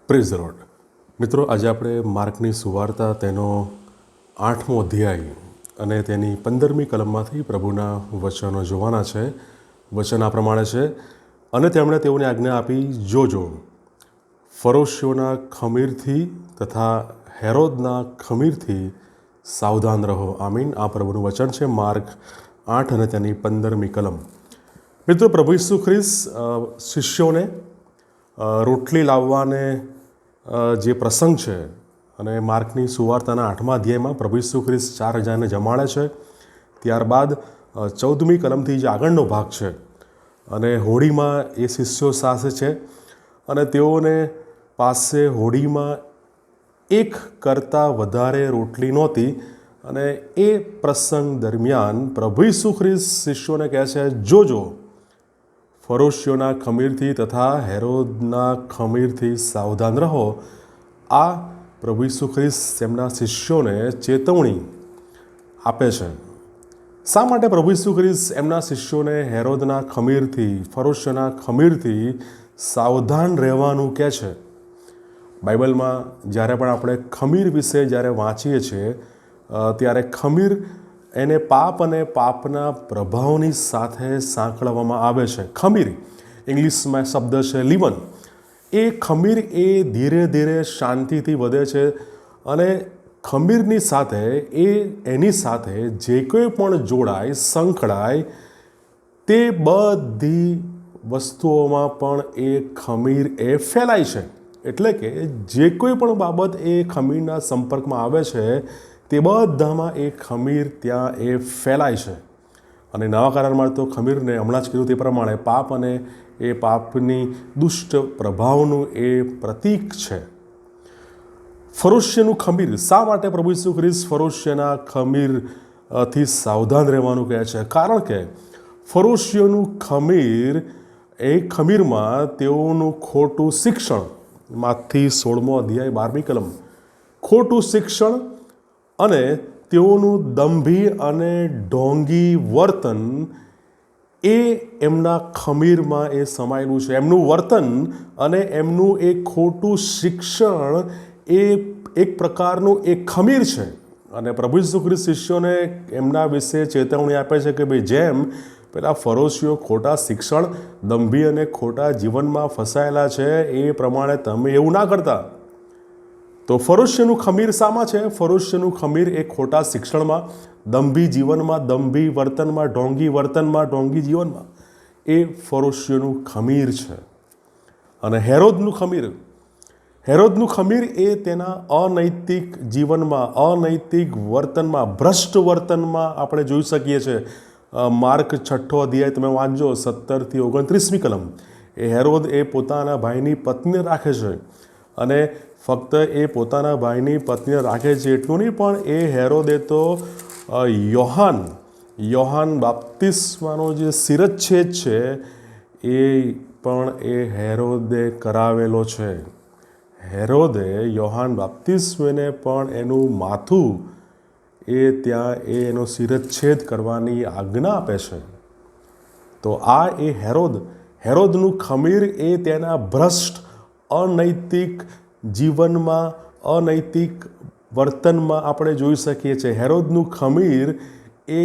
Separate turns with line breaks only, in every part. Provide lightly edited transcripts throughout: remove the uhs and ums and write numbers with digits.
Praise the lord. મિત્રો, આજે આપણે માર્કની સુવાર્તા તેનો 8મો અધ્યાય અને તેની 15મી કલમમાંથી પ્રભુના વચનો જોવાના છે. વચન આ પ્રમાણે છે: અને તેમણે તેઓને આજ્ઞા આપી, જોજો, ફરોશીઓના ખમીરથી તથા હેરોદના ખમીરથી સાવધાન રહો. આમીન. આ પ્રભુનું વચન છે. માર્ક 8 અને તેની 15મી કલમ. મિત્રો, પ્રભુ ઈસુ ખ્રિસ્ત શિષ્યોને રોટલી લાવવાને જે પ્રસંગ છે, અને માર્કની સુવાર્તાના 8મા અધ્યાયમાં પ્રભુ ઈસુ ખ્રિસ્ત 4000ને જમાડે છે. ત્યારબાદ 14મી કલમથી જે આગળનો ભાગ છે, અને હોડીમાં એ શિષ્યો સાથે છે, અને તેઓને પાસે હોડીમાં એક કરતાં વધારે રોટલી નહોતી. અને એ પ્રસંગ દરમિયાન પ્રભુ ઈસુ ખ્રિસ્ત શિષ્યોને કહે છે, જોજો, ફરોશીઓના ખમીરથી તથા હેરોદના ખમીરથી સાવધાન રહો. આ પ્રભુ ઈસુ ખ્રિસ્ત તેમના શિષ્યોને ચેતવણી આપે છે. શા માટે પ્રભુ ઈસુ ખ્રિસ્ત એમના શિષ્યોને હેરોદના ખમીરથી, ફરોશીઓના ખમીરથી સાવધાન રહેવાનું કહે છે? બાઇબલમાં જ્યારે પણ આપણે ખમીર વિશે જ્યારે વાંચીએ છીએ, ત્યારે ખમીર એને પાપ અને પાપના પ્રભાવની સાથે સાંકળવામાં આવે છે. ખમીર ઇંગ્લિશમાં શબ્દ છે લીવન. એ ખમીર એ ધીરે ધીરે શાંતિથી વધે છે, અને ખમીરની સાથે એની સાથે જે કોઈ પણ જોડાય, સંકળાય, તે બધી વસ્તુઓમાં પણ એ ખમીર એ ફેલાય છે. એટલે કે જે કોઈ પણ બાબત એ ખમીરના સંપર્કમાં આવે છે, તે બધામાં એ ખમીર ત્યાં એ ફેલાય છે. અને નવા કરારમાં તો ખમીરને હમણાં જ કીધું તે પ્રમાણે પાપ અને એ પાપની દુષ્ટ પ્રભાવનું એ પ્રતીક છે. ફરોશીનું ખમીર. શા માટે પ્રભુ ઈસુ ખ્રિસ્ત ફરોશીના ખમીરથી સાવધાન રહેવાનું કહે છે? કારણ કે ફરોશીઓનું ખમીર, એ ખમીરમાં તેઓનું ખોટું શિક્ષણ, માથી 16મો અધ્યાય 12મી કલમ, ખોટું શિક્ષણ અને તેઓનું દંભી અને ઢોંગી વર્તન એ એમના ખમીરમાં એ સમાયેલું છે. એમનું વર્તન અને એમનું એ ખોટું શિક્ષણ એ એક પ્રકારનું એ ખમીર છે. અને પ્રભુ ઈસુ ખ્રિસ્ત શિષ્યોને એમના વિશે ચેતવણી આપે છે કે ભાઈ, જેમ પેલા ફરોશીઓ ખોટા શિક્ષણ, દંભી અને ખોટા જીવનમાં ફસાયેલા છે, એ પ્રમાણે તમે એવું ના કરતા. તો ફરોશીનું ખમીર શામાં છે? ફરોશીનું ખમીર એ ખોટા શિક્ષણમાં, દંભી જીવનમાં, દંભી વર્તનમાં, ઢોંગી વર્તનમાં, ઢોંગી જીવનમાં એ ફરોશીનું ખમીર છે. અને હેરોદનું ખમીર, હેરોદનું ખમીર એ તેના અનૈતિક જીવનમાં, અનૈતિક વર્તનમાં, ભ્રષ્ટ વર્તનમાં આપણે જોઈ શકીએ છીએ. માર્ક 6 અધ્યાય તમે વાંચજો, 17 થી 29મી કલમ. એ હેરોદ એ પોતાના ભાઈની પત્નીને રાખે છે, અને ફક્ત એ પોતાના ભાઈની પત્નીને રાખે છે એટલું નહીં, પણ એ હેરોદે તો યોહાન બાપ્તિસ્માનો જે શિરચ્છેદ છે એ પણ એ હેરોદે કરાવેલો છે. હેરોદે યોહાન બાપ્તિસ્મને પણ એનું માથું એ ત્યાં એનો શિરચ્છેદ કરવાની આજ્ઞા આપે છે. તો આ એ હેરોદનું ખમીર એ તેના ભ્રષ્ટ, અનૈતિક જીવનમાં, અનૈતિક વર્તનમાં આપણે જોઈ શકીએ છીએ. હેરોદનું ખમીર એ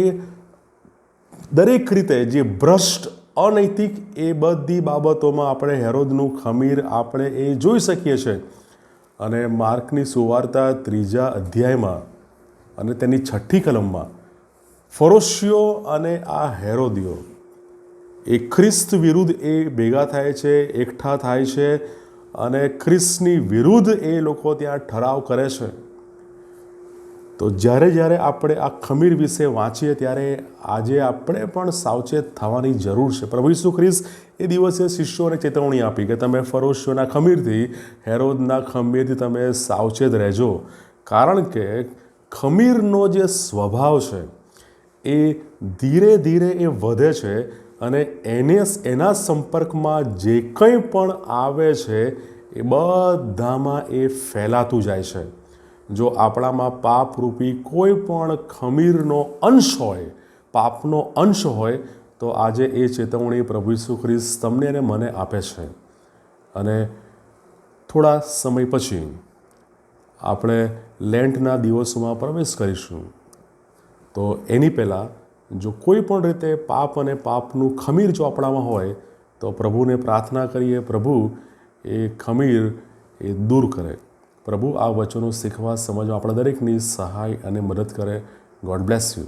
દરેક રીતે જે ભ્રષ્ટ, અનૈતિક, એ બધી બાબતોમાં આપણે હેરોદનું ખમીર આપણે એ જોઈ શકીએ છીએ. અને માર્કની સુવાર્તા 3જા અધ્યાયમાં અને તેની 6ઠી કલમમાં ફરોશીઓ અને આ હેરોદીઓ એ ખ્રિસ્ત વિરુદ્ધ એ ભેગા થાય છે, એકઠા થાય છે, અને ખ્રિસ્તની વિરુદ્ધ એ લોકો ત્યાં ઠરાવ કરે છે. તો જ્યારે આપણે આ ખમીર વિશે વાંચીએ, ત્યારે આજે આપણે પણ સાવચેત થવાની જરૂર છે. પ્રભુ ઈસુ ખ્રિસ્ત એ દિવસે શિષ્યોને ચેતવણી આપી કે તમે ફરોશીઓના ખમીરથી, હેરોદના ખમીરથી તમે સાવચેત રહેજો. કારણ કે ખમીરનો જે સ્વભાવ છે એ ધીરે ધીરે એ વધે છે, અને એના સંપર્કમાં જે કંઈ પણ આવે છે એ બધામાં એ ફેલાતું જાય છે. જો આપણામાં પાપરૂપી કોઈ પણ ખમીરનો અંશ હોય, પાપનો અંશ હોય, તો આજે એ ચેતવણી પ્રભુ ઈસુ ખ્રિસ્ત તમને અને મને આપે છે. અને થોડા સમય પછી આપણે લેન્ટના દિવસોમાં પ્રવેશ કરીશું. તો એની પહેલાં જો કોઈ પણ રીતે પાપ અને પાપનું ખમીર જો આપણામાં હોય તો પ્રભુને પ્રાર્થના કરીએ, પ્રભુ એ ખમીર એ દૂર કરે. પ્રભુ આ વચનો શીખવા સમજવા આપણા દરેકની સહાય અને મદદ કરે. God bless you.